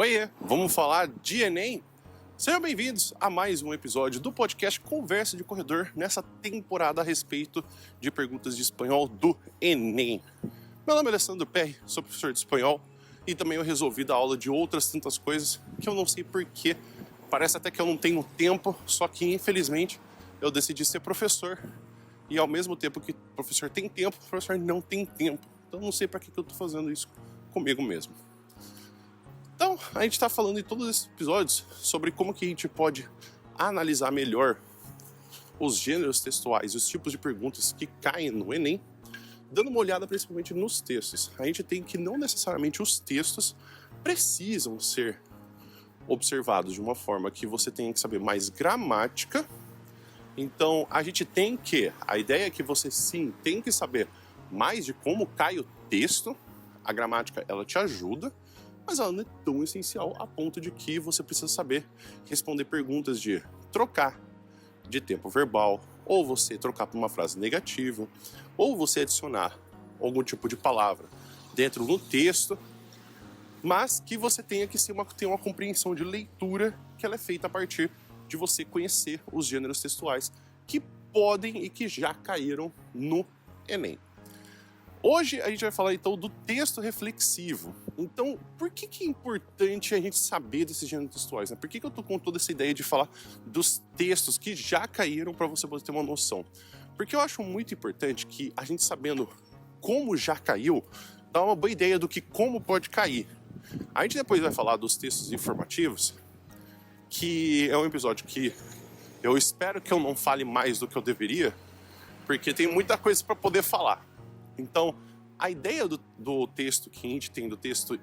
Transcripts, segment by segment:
Oiê, vamos falar de Enem? Sejam bem-vindos a mais um episódio do podcast Conversa de Corredor, nessa temporada a respeito de perguntas de espanhol do Enem. Meu nome é Alessandro Perry, sou professor de espanhol e também eu resolvi dar aula de outras tantas coisas que eu não sei porquê. Parece até que eu não tenho tempo, só que infelizmente eu decidi ser professor e ao mesmo tempo que o professor tem tempo, o professor não tem tempo. Então não sei para que eu estou fazendo isso comigo mesmo. Então, a gente está falando em todos esses episódios sobre como que a gente pode analisar melhor os gêneros textuais e os tipos de perguntas que caem no Enem, dando uma olhada principalmente nos textos. A gente tem que não necessariamente os textos precisam ser observados de uma forma que você tenha que saber mais gramática. Então, a ideia é que você sim tem que saber mais de como cai o texto. A gramática, ela te ajuda, mas ela não é tão essencial a ponto de que você precisa saber responder perguntas de trocar de tempo verbal, ou você trocar por uma frase negativa, ou você adicionar algum tipo de palavra dentro do texto, mas que você tenha que ter uma compreensão de leitura que ela é feita a partir de você conhecer os gêneros textuais que podem e que já caíram no Enem. Hoje a gente vai falar então do texto reflexivo. Então, por que é importante a gente saber desses gêneros textuais? Né? Por que eu tô com toda essa ideia de falar dos textos que já caíram para você poder ter uma noção? Porque eu acho muito importante que a gente sabendo como já caiu, dá uma boa ideia do que como pode cair. A gente depois vai falar dos textos informativos, que é um episódio que eu espero que eu não fale mais do que eu deveria, porque tem muita coisa para poder falar. Então, a ideia do texto que a gente tem, do texto,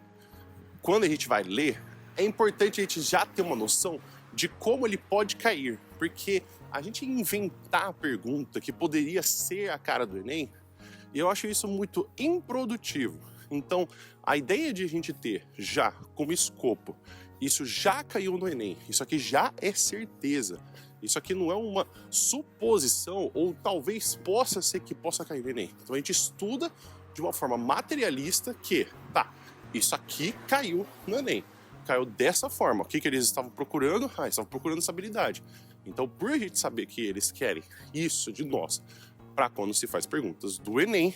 quando a gente vai ler, é importante a gente já ter uma noção de como ele pode cair. Porque a gente inventar a pergunta que poderia ser a cara do Enem, eu acho isso muito improdutivo. Então, a ideia de a gente ter já como escopo, isso já caiu no Enem, isso aqui já é certeza. Isso aqui não é uma suposição, ou talvez possa ser que possa cair no Enem. Então a gente estuda de uma forma materialista que, isso aqui caiu no Enem. Caiu dessa forma. O que eles estavam procurando? Eles estavam procurando essa habilidade. Então, por a gente saber que eles querem isso de nós, para quando se faz perguntas do Enem,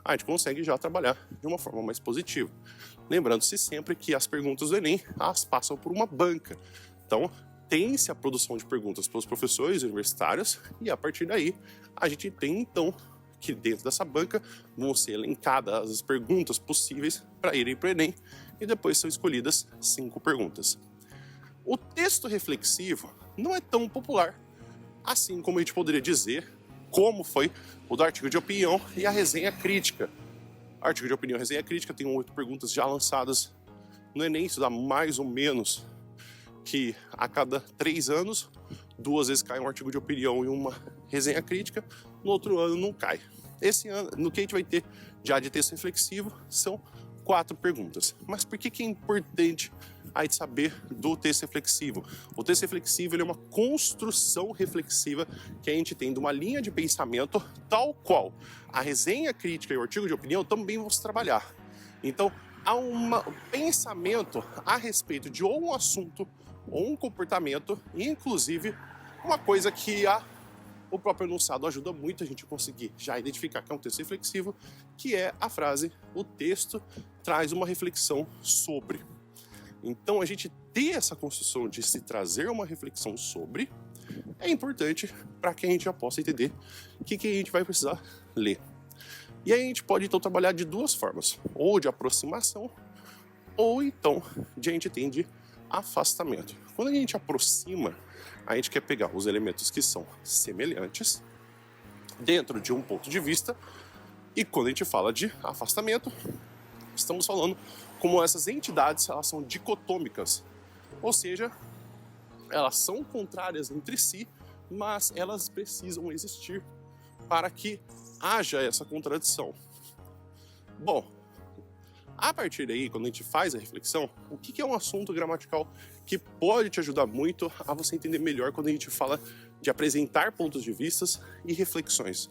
a gente consegue já trabalhar de uma forma mais positiva. Lembrando-se sempre que as perguntas do Enem, elas passam por uma banca. Então, tem-se a produção de perguntas pelos professores universitários e a partir daí a gente tem então que dentro dessa banca vão ser elencadas as perguntas possíveis para irem para o Enem e depois são escolhidas 5 perguntas. O texto reflexivo não é tão popular assim como a gente poderia dizer como foi o do artigo de opinião e a resenha crítica. O artigo de opinião e a resenha crítica tem 8 perguntas já lançadas no Enem, isso dá mais ou menos que a cada 3 anos, 2 vezes cai um artigo de opinião e uma resenha crítica, no outro ano não cai. Esse ano, no que a gente vai ter já de texto reflexivo, são 4 perguntas. Mas por que é importante a gente saber do texto reflexivo? O texto reflexivo ele é uma construção reflexiva que a gente tem de uma linha de pensamento tal qual a resenha crítica e o artigo de opinião também vão se trabalhar. Então, há um pensamento a respeito de ou um assunto ou um comportamento, e inclusive uma coisa que o próprio enunciado ajuda muito a gente a conseguir já identificar que é um texto reflexivo, que é a frase, o texto traz uma reflexão sobre. Então a gente ter essa construção de se trazer uma reflexão sobre é importante para que a gente já possa entender o que a gente vai precisar ler. E aí a gente pode então trabalhar de 2 formas, ou de aproximação, ou então a gente tem de afastamento. Quando a gente aproxima, a gente quer pegar os elementos que são semelhantes dentro de um ponto de vista, e quando a gente fala de afastamento, estamos falando como essas entidades elas são dicotômicas, ou seja, elas são contrárias entre si, mas elas precisam existir para que haja essa contradição. Bom, a partir daí, quando a gente faz a reflexão, o que é um assunto gramatical que pode te ajudar muito a você entender melhor quando a gente fala de apresentar pontos de vista e reflexões.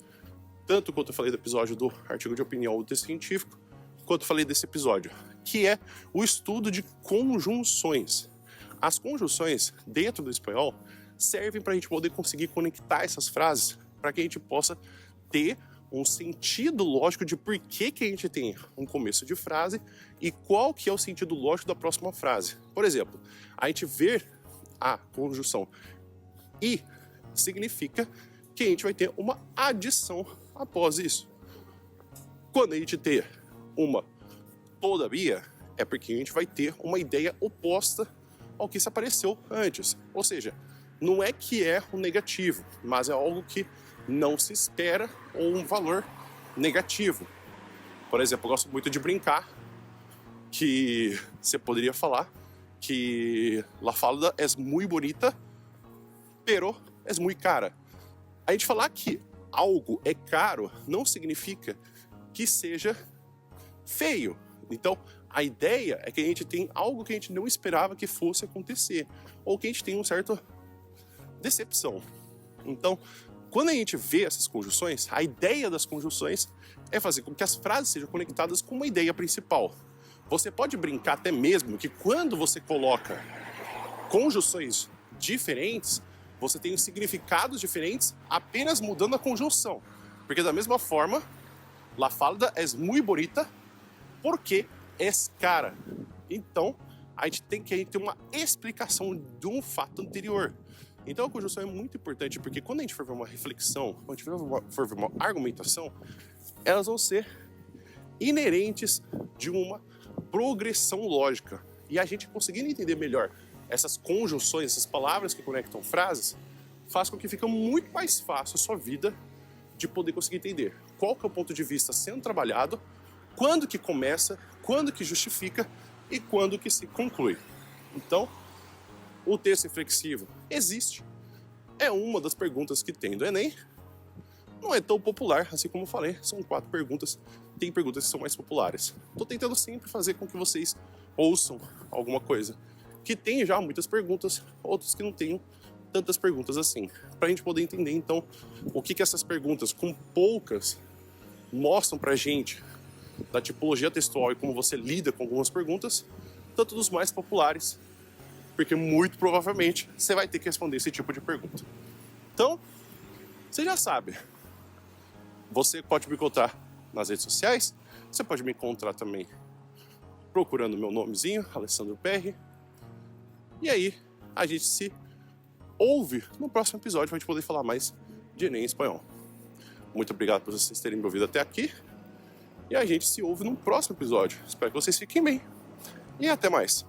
Tanto quanto eu falei do episódio do artigo de opinião ou do texto científico, quando eu falei desse episódio, que é o estudo de conjunções. As conjunções dentro do espanhol servem para a gente poder conseguir conectar essas frases para que a gente possa ter um sentido lógico de por que a gente tem um começo de frase e qual que é o sentido lógico da próxima frase. Por exemplo, a gente vê a conjunção e significa que a gente vai ter uma adição após isso. Quando a gente ter uma todavia, é porque a gente vai ter uma ideia oposta ao que se apareceu antes. Ou seja, não é que é um negativo, mas é algo que não se espera ou um valor negativo. Por exemplo, eu gosto muito de brincar que você poderia falar que la falda es muy bonita, pero es muy cara. A gente falar que algo é caro não significa que seja feio. Então, a ideia é que a gente tem algo que a gente não esperava que fosse acontecer, ou que a gente tem uma certa decepção. Então, quando a gente vê essas conjunções, a ideia das conjunções é fazer com que as frases sejam conectadas com uma ideia principal. Você pode brincar até mesmo que quando você coloca conjunções diferentes, você tem significados diferentes apenas mudando a conjunção. Porque da mesma forma, la falda es muy bonita porque es cara. Então, a gente tem que ter uma explicação de um fato anterior. Então, a conjunção é muito importante porque quando a gente for ver uma reflexão, quando a gente for ver uma argumentação, elas vão ser inerentes de uma progressão lógica. E a gente conseguindo entender melhor essas conjunções, essas palavras que conectam frases, faz com que fique muito mais fácil a sua vida de poder conseguir entender qual que é o ponto de vista sendo trabalhado, quando que começa, quando que justifica e quando que se conclui. Então, o texto reflexivo existe. É uma das perguntas que tem do Enem. Não é tão popular, assim como eu falei, são 4 perguntas. Tem perguntas que são mais populares. Estou tentando sempre fazer com que vocês ouçam alguma coisa que tem já muitas perguntas, outras que não tenham tantas perguntas assim. Para a gente poder entender, então, o que essas perguntas, com poucas, mostram para a gente da tipologia textual e como você lida com algumas perguntas, tanto dos mais populares, porque muito provavelmente você vai ter que responder esse tipo de pergunta. Então, você já sabe. Você pode me encontrar nas redes sociais, você pode me encontrar também procurando meu nomezinho, Alessandro PR. E aí, a gente se ouve no próximo episódio para a gente poder falar mais de Enem em espanhol. Muito obrigado por vocês terem me ouvido até aqui. E a gente se ouve no próximo episódio. Espero que vocês fiquem bem. E até mais.